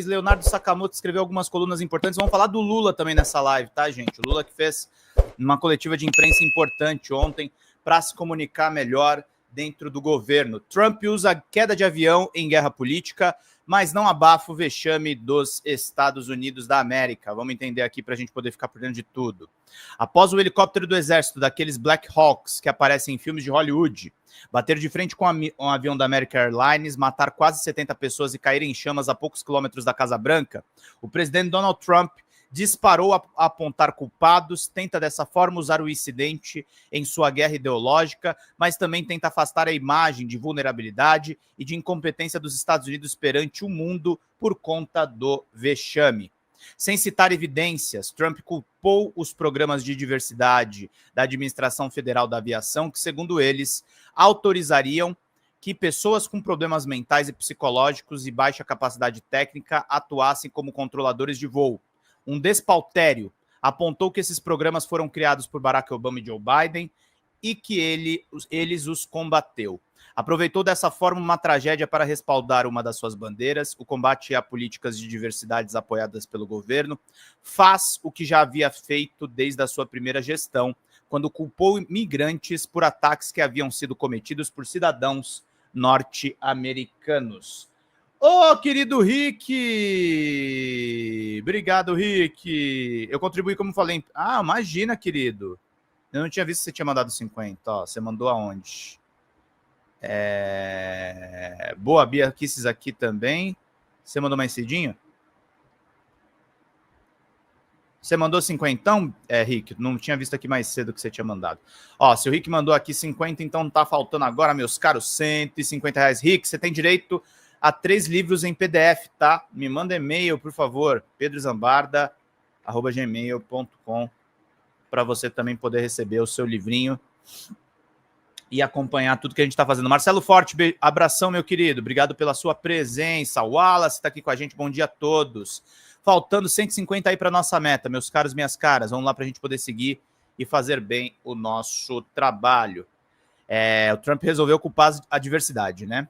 Leonardo Sakamoto escreveu algumas colunas importantes. Vamos falar do Lula também nessa live, tá, gente? O Lula que fez uma coletiva de imprensa importante ontem para se comunicar melhor dentro do governo. Trump usa a queda de avião em guerra política, mas não abafa o vexame dos Estados Unidos da América. Vamos entender aqui para a gente poder ficar por dentro de tudo. Após o helicóptero do exército, daqueles Black Hawks que aparecem em filmes de Hollywood, bater de frente com um avião da American Airlines, matar quase 70 pessoas e cair em chamas a poucos quilômetros da Casa Branca, o presidente Donald Trump disparou a apontar culpados, tenta dessa forma usar o incidente em sua guerra ideológica, mas também tenta afastar a imagem de vulnerabilidade e de incompetência dos Estados Unidos perante o mundo por conta do vexame. Sem citar evidências, Trump culpou os programas de diversidade da Administração Federal da Aviação, que, segundo eles, autorizariam que pessoas com problemas mentais e psicológicos e baixa capacidade técnica atuassem como controladores de voo. Um despautério apontou que esses programas foram criados por Barack Obama e Joe Biden e que eles os combateu. Aproveitou dessa forma uma tragédia para respaldar uma das suas bandeiras, o combate a políticas de diversidades apoiadas pelo governo, faz o que já havia feito desde a sua primeira gestão, quando culpou imigrantes por ataques que haviam sido cometidos por cidadãos norte-americanos. Ô, querido Rick! Obrigado, Rick! Eu contribuí como falei. Ah, imagina, querido. Eu não tinha visto que você tinha mandado 50. Ó, você mandou aonde? Boa, Bia Kisses aqui também. Você mandou mais cedinho? Você mandou 50, Rick? Não tinha visto aqui mais cedo que você tinha mandado. Ó, se o Rick mandou aqui 50, então tá faltando agora, meus caros, R$150. Rick, você tem direito a 3 livros em PDF, tá? Me manda e-mail, por favor, pedrozambarda@gmail.com, para você também poder receber o seu livrinho e acompanhar tudo que a gente está fazendo. Marcelo Forte, abração, meu querido. Obrigado pela sua presença. O Wallace está aqui com a gente. Bom dia a todos. Faltando 150 aí para nossa meta, meus caros, minhas caras. Vamos lá para a gente poder seguir e fazer bem o nosso trabalho. O Trump resolveu culpar a diversidade, né?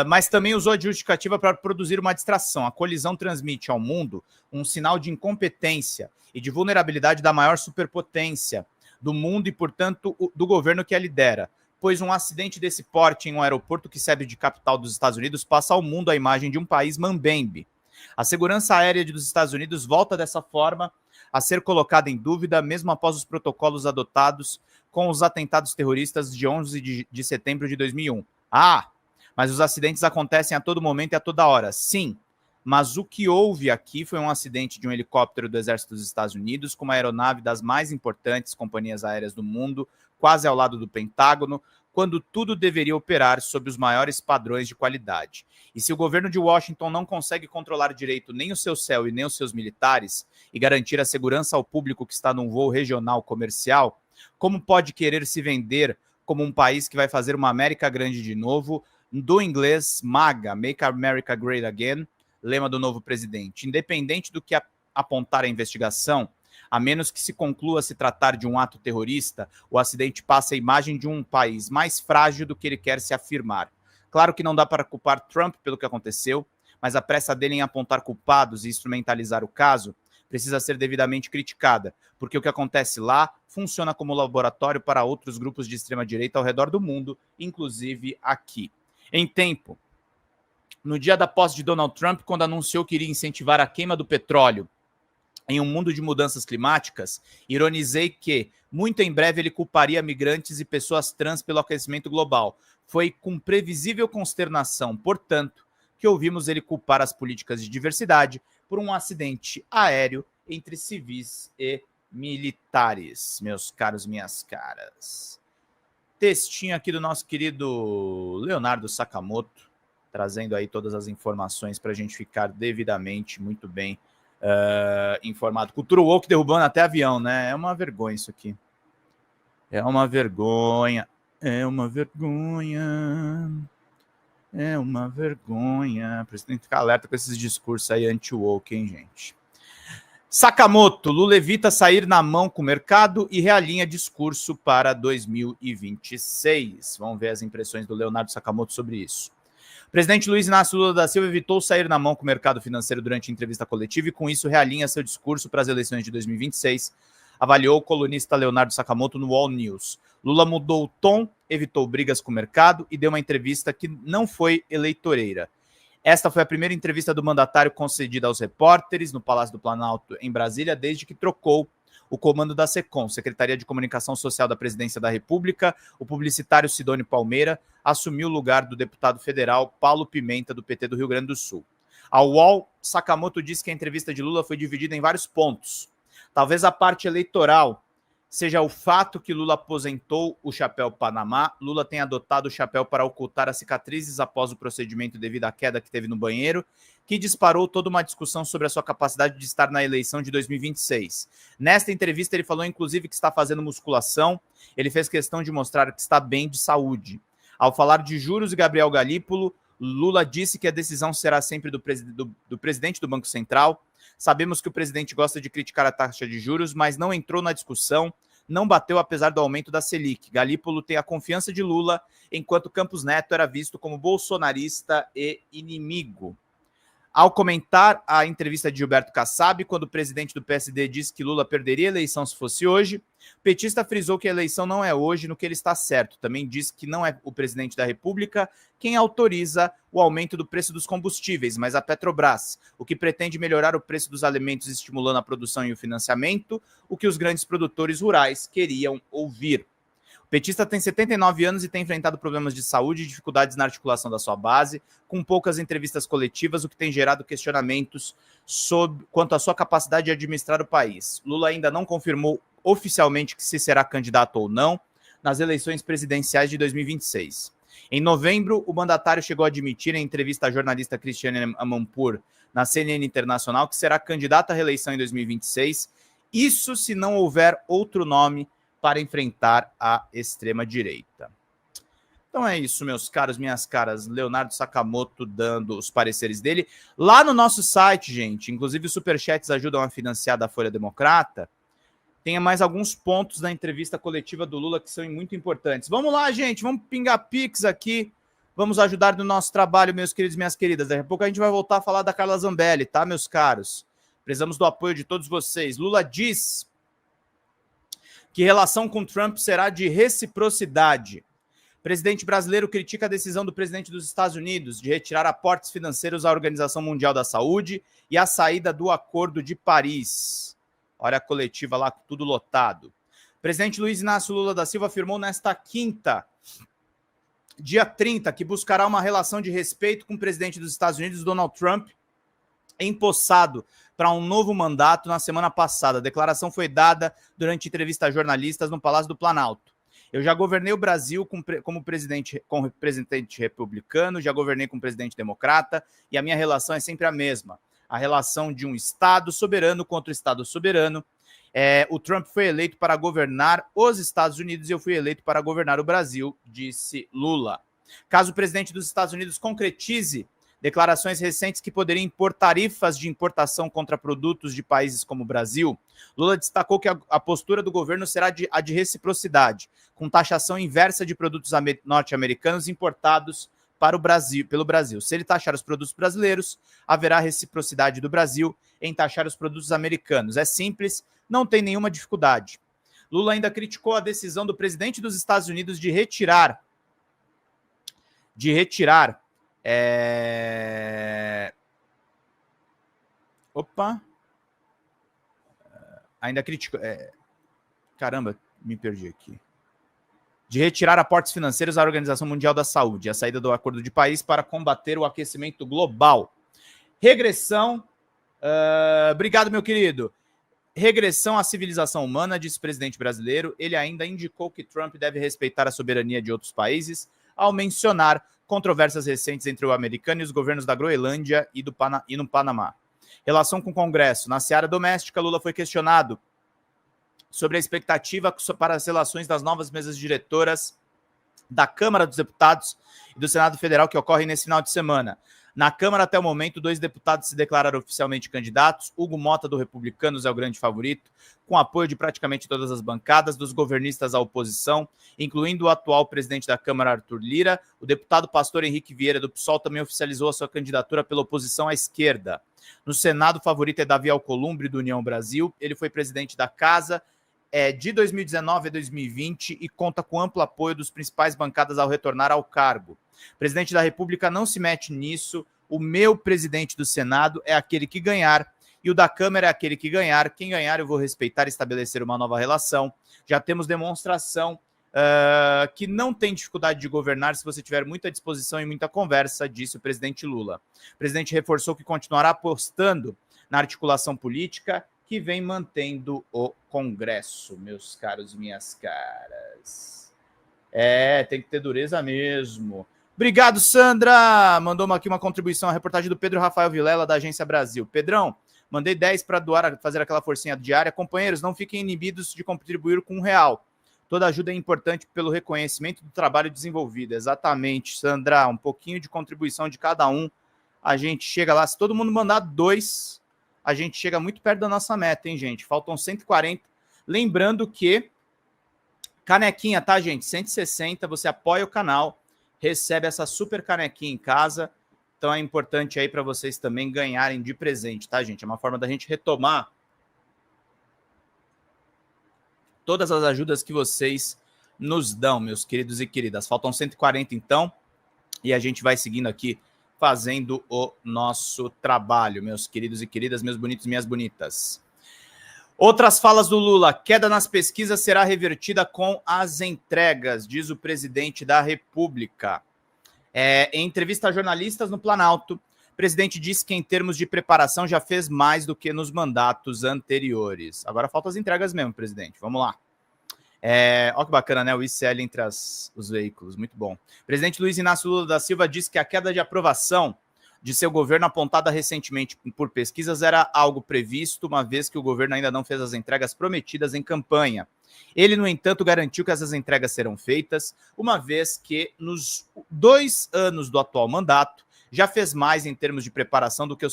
Mas também usou a justificativa para produzir uma distração. A colisão transmite ao mundo um sinal de incompetência e de vulnerabilidade da maior superpotência do mundo e, portanto, do governo que a lidera, pois um acidente desse porte em um aeroporto que serve de capital dos Estados Unidos passa ao mundo a imagem de um país mambembe. A segurança aérea dos Estados Unidos volta dessa forma a ser colocada em dúvida, mesmo após os protocolos adotados com os atentados terroristas de 11 de setembro de 2001. Mas os acidentes acontecem a todo momento e a toda hora. Sim, mas o que houve aqui foi um acidente de um helicóptero do Exército dos Estados Unidos com uma aeronave das mais importantes companhias aéreas do mundo, quase ao lado do Pentágono, quando tudo deveria operar sob os maiores padrões de qualidade. E se o governo de Washington não consegue controlar direito nem o seu céu e nem os seus militares e garantir a segurança ao público que está num voo regional comercial, como pode querer se vender como um país que vai fazer uma América grande de novo, do inglês MAGA, Make America Great Again, lema do novo presidente? Independente do que apontar a investigação, a menos que se conclua se tratar de um ato terrorista, o acidente passa a imagem de um país mais frágil do que ele quer se afirmar. Claro que não dá para culpar Trump pelo que aconteceu, mas a pressa dele em apontar culpados e instrumentalizar o caso precisa ser devidamente criticada, porque o que acontece lá funciona como laboratório para outros grupos de extrema-direita ao redor do mundo, inclusive aqui. Em tempo, no dia da posse de Donald Trump, quando anunciou que iria incentivar a queima do petróleo em um mundo de mudanças climáticas, ironizei que, muito em breve, ele culparia migrantes e pessoas trans pelo aquecimento global. Foi com previsível consternação, portanto, que ouvimos ele culpar as políticas de diversidade por um acidente aéreo entre civis e militares. Meus caros, minhas caras. Textinho aqui do nosso querido Leonardo Sakamoto, trazendo aí todas as informações para a gente ficar devidamente, muito bem informado. Cultura woke derrubando até avião, né? É uma vergonha isso aqui. É uma vergonha. É uma vergonha. É uma vergonha. Precisa ficar alerta com esses discursos aí anti-woke, hein, gente? Sakamoto, Lula evita sair na mão com o mercado e realinha discurso para 2026. Vamos ver as impressões do Leonardo Sakamoto sobre isso. O presidente Luiz Inácio Lula da Silva evitou sair na mão com o mercado financeiro durante a entrevista coletiva e, com isso, realinha seu discurso para as eleições de 2026, avaliou o colunista Leonardo Sakamoto no All News. Lula mudou o tom, evitou brigas com o mercado e deu uma entrevista que não foi eleitoreira. Esta foi a primeira entrevista do mandatário concedida aos repórteres no Palácio do Planalto, em Brasília, desde que trocou o comando da SECOM, Secretaria de Comunicação Social da Presidência da República. O publicitário Sidônio Palmeira assumiu o lugar do deputado federal Paulo Pimenta, do PT do Rio Grande do Sul. Ao UOL, Sakamoto disse que a entrevista de Lula foi dividida em vários pontos. Talvez a parte eleitoral seja o fato que Lula aposentou o chapéu Panamá. Lula tem adotado o chapéu para ocultar as cicatrizes após o procedimento devido à queda que teve no banheiro, que disparou toda uma discussão sobre a sua capacidade de estar na eleição de 2026. Nesta entrevista, ele falou, inclusive, que está fazendo musculação. Ele fez questão de mostrar que está bem de saúde. Ao falar de juros e Gabriel Galípolo, Lula disse que a decisão será sempre do presidente do Banco Central. Sabemos que o presidente gosta de criticar a taxa de juros, mas não entrou na discussão, não bateu apesar do aumento da Selic. Galípolo tem a confiança de Lula, enquanto Campos Neto era visto como bolsonarista e inimigo. Ao comentar a entrevista de Gilberto Kassab, quando o presidente do PSD disse que Lula perderia a eleição se fosse hoje, o petista frisou que a eleição não é hoje, no que ele está certo. Também disse que não é o presidente da República quem autoriza o aumento do preço dos combustíveis, mas a Petrobras, o que pretende melhorar o preço dos alimentos, estimulando a produção e o financiamento, o que os grandes produtores rurais queriam ouvir. O petista tem 79 anos e tem enfrentado problemas de saúde e dificuldades na articulação da sua base, com poucas entrevistas coletivas, o que tem gerado questionamentos quanto à sua capacidade de administrar o país. Lula ainda não confirmou oficialmente que se será candidato ou não nas eleições presidenciais de 2026. Em novembro, o mandatário chegou a admitir em entrevista à jornalista Cristiane Amanpour na CNN Internacional que será candidato à reeleição em 2026, isso se não houver outro nome para enfrentar a extrema-direita. Então é isso, meus caros, minhas caras. Leonardo Sakamoto dando os pareceres dele. Lá no nosso site, gente, inclusive os superchats ajudam a financiar da Folha Democrata, tem mais alguns pontos da entrevista coletiva do Lula que são muito importantes. Vamos lá, gente, vamos pingar pix aqui. Vamos ajudar no nosso trabalho, meus queridos e minhas queridas. Daqui a pouco a gente vai voltar a falar da Carla Zambelli, tá, meus caros? Precisamos do apoio de todos vocês. Lula diz que relação com Trump será de reciprocidade. O presidente brasileiro critica a decisão do presidente dos Estados Unidos de retirar aportes financeiros à Organização Mundial da Saúde e a saída do Acordo de Paris. Olha a coletiva lá, tudo lotado. O presidente Luiz Inácio Lula da Silva afirmou nesta quinta, dia 30, que buscará uma relação de respeito com o presidente dos Estados Unidos, Donald Trump, empossado para um novo mandato na semana passada. A declaração foi dada durante entrevista a jornalistas no Palácio do Planalto. Eu já governei o Brasil com representante republicano, já governei com presidente democrata, e a minha relação é sempre a mesma. A relação de um Estado soberano contra o Estado soberano. O Trump foi eleito para governar os Estados Unidos e eu fui eleito para governar o Brasil, disse Lula. Caso o presidente dos Estados Unidos concretize declarações recentes que poderiam impor tarifas de importação contra produtos de países como o Brasil, Lula destacou que a postura do governo será a de reciprocidade, com taxação inversa de produtos norte-americanos importados para o Brasil, pelo Brasil. Se ele taxar os produtos brasileiros, haverá reciprocidade do Brasil em taxar os produtos americanos. É simples, não tem nenhuma dificuldade. Lula ainda criticou a decisão do presidente dos Estados Unidos de retirar ainda criticou. Caramba, me perdi aqui. De retirar aportes financeiros à Organização Mundial da Saúde, a saída do Acordo de Paris para combater o aquecimento global. Regressão. Obrigado, meu querido. Regressão à civilização humana, disse o presidente brasileiro. Ele ainda indicou que Trump deve respeitar a soberania de outros países, ao mencionar controvérsias recentes entre o americano e os governos da Groenlândia e no Panamá. Relação com o Congresso. Na seara doméstica, Lula foi questionado sobre a expectativa para as relações das novas mesas diretoras da Câmara dos Deputados e do Senado Federal que ocorrem nesse final de semana. Na Câmara, até o momento, 2 deputados se declararam oficialmente candidatos. Hugo Mota, do Republicanos, é o grande favorito, com apoio de praticamente todas as bancadas, dos governistas à oposição, incluindo o atual presidente da Câmara, Arthur Lira. O deputado pastor Henrique Vieira, do PSOL, também oficializou a sua candidatura pela oposição à esquerda. No Senado, o favorito é Davi Alcolumbre, do União Brasil. Ele foi presidente da Casa de 2019 a 2020 e conta com amplo apoio dos principais bancadas ao retornar ao cargo. O presidente da República não se mete nisso. O meu presidente do Senado é aquele que ganhar e o da Câmara é aquele que ganhar. Quem ganhar eu vou respeitar e estabelecer uma nova relação. Já temos demonstração que não tem dificuldade de governar se você tiver muita disposição e muita conversa, disse o presidente Lula. O presidente reforçou que continuará apostando na articulação política que vem mantendo o Congresso, meus caros e minhas caras. Tem que ter dureza mesmo. Obrigado, Sandra. Mandou aqui uma contribuição, a reportagem do Pedro Rafael Vilela, da Agência Brasil. Pedrão, mandei 10 para doar, fazer aquela forcinha diária. Companheiros, não fiquem inibidos de contribuir com R$1. Toda ajuda é importante pelo reconhecimento do trabalho desenvolvido. Exatamente, Sandra. Um pouquinho de contribuição de cada um. A gente chega lá. Se todo mundo mandar 2, a gente chega muito perto da nossa meta, hein, gente? Faltam 140. Lembrando que canequinha, tá, gente? 160, você apoia o canal, recebe essa super canequinha em casa. Então é importante aí para vocês também ganharem de presente, tá, gente? É uma forma da gente retomar todas as ajudas que vocês nos dão, meus queridos e queridas. Faltam 140, então, e a gente vai seguindo aqui, fazendo o nosso trabalho, meus queridos e queridas, meus bonitos e minhas bonitas. Outras falas do Lula. Queda nas pesquisas será revertida com as entregas, diz o presidente da República. Em entrevista a jornalistas no Planalto, o presidente disse que, em termos de preparação, já fez mais do que nos mandatos anteriores. Agora faltam as entregas mesmo, presidente. Vamos lá. Olha que bacana, né? O ICL entre os veículos. Muito bom. O presidente Luiz Inácio Lula da Silva disse que a queda de aprovação de seu governo, apontada recentemente por pesquisas, era algo previsto, uma vez que o governo ainda não fez as entregas prometidas em campanha. Ele, no entanto, garantiu que essas entregas serão feitas, uma vez que, nos 2 anos do atual mandato, já fez mais em termos de preparação do que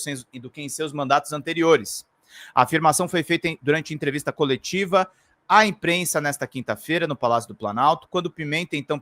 em seus mandatos anteriores. A afirmação foi feita durante entrevista coletiva à imprensa nesta quinta-feira, no Palácio do Planalto, quando Pimenta, então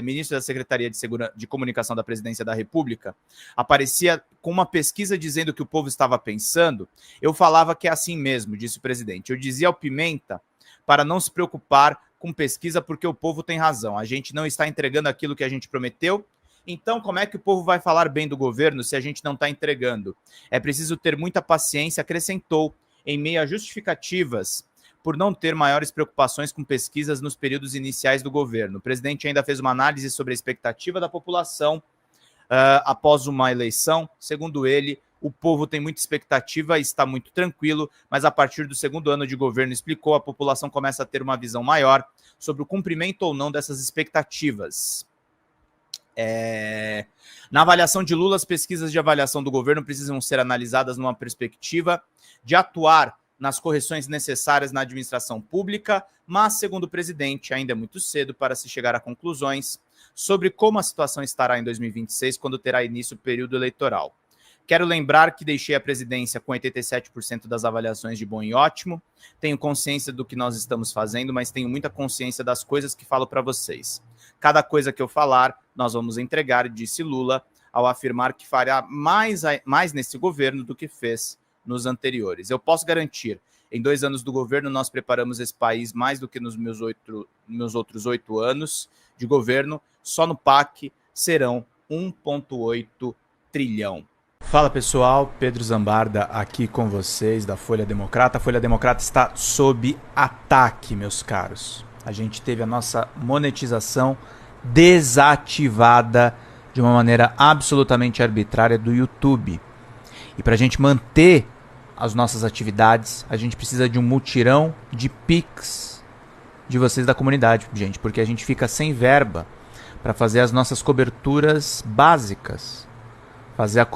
ministro da Secretaria de Comunicação da Presidência da República, aparecia com uma pesquisa dizendo o que o povo estava pensando. Eu falava que é assim mesmo, disse o presidente. Eu dizia ao Pimenta para não se preocupar com pesquisa, porque o povo tem razão. A gente não está entregando aquilo que a gente prometeu. Então, como é que o povo vai falar bem do governo se a gente não está entregando? É preciso ter muita paciência, acrescentou, em meio a justificativas por não ter maiores preocupações com pesquisas nos períodos iniciais do governo. O presidente ainda fez uma análise sobre a expectativa da população após uma eleição. Segundo ele, o povo tem muita expectativa e está muito tranquilo, mas a partir do 2º ano de governo, explicou, a população começa a ter uma visão maior sobre o cumprimento ou não dessas expectativas. Na avaliação de Lula, as pesquisas de avaliação do governo precisam ser analisadas numa perspectiva de atuar nas correções necessárias na administração pública, mas, segundo o presidente, ainda é muito cedo para se chegar a conclusões sobre como a situação estará em 2026, quando terá início o período eleitoral. Quero lembrar que deixei a presidência com 87% das avaliações de bom e ótimo. Tenho consciência do que nós estamos fazendo, mas tenho muita consciência das coisas que falo para vocês. Cada coisa que eu falar, nós vamos entregar, disse Lula, ao afirmar que fará mais nesse governo do que fez nos anteriores. Eu posso garantir, em 2 anos do governo, nós preparamos esse país mais do que nos meus outros 8 anos de governo. Só no PAC serão 1,8 trilhão. Fala, pessoal, Pedro Zambarda aqui com vocês da Folha Democrata. A Folha Democrata está sob ataque, meus caros. A gente teve a nossa monetização desativada de uma maneira absolutamente arbitrária do YouTube. E para a gente manter as nossas atividades, a gente precisa de um mutirão de Pix de vocês da comunidade, gente, porque a gente fica sem verba para fazer as nossas coberturas básicas. Fazer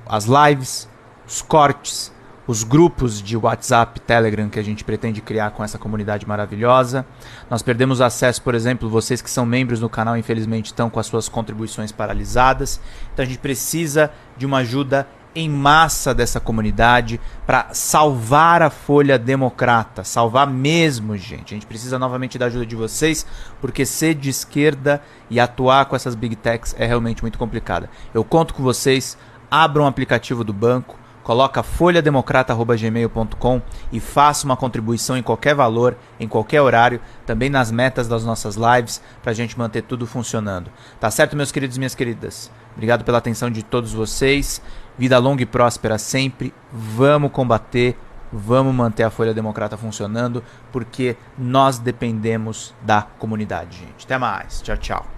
as lives, os cortes, os grupos de WhatsApp, Telegram que a gente pretende criar com essa comunidade maravilhosa. Nós perdemos acesso, por exemplo, vocês que são membros no canal, infelizmente, estão com as suas contribuições paralisadas. Então a gente precisa de uma ajuda em massa dessa comunidade para salvar a Folha Democrata, salvar mesmo, gente. A gente precisa novamente da ajuda de vocês, porque ser de esquerda e atuar com essas big techs é realmente muito complicado. Eu conto com vocês, abram um aplicativo do banco, coloca folhademocrata@gmail.com e faça uma contribuição em qualquer valor, em qualquer horário, também nas metas das nossas lives, para a gente manter tudo funcionando. Tá certo, meus queridos e minhas queridas? Obrigado pela atenção de todos vocês. Vida longa e próspera sempre. Vamos combater, vamos manter a Folha Democrata funcionando, porque nós dependemos da comunidade, gente. Até mais. Tchau, tchau.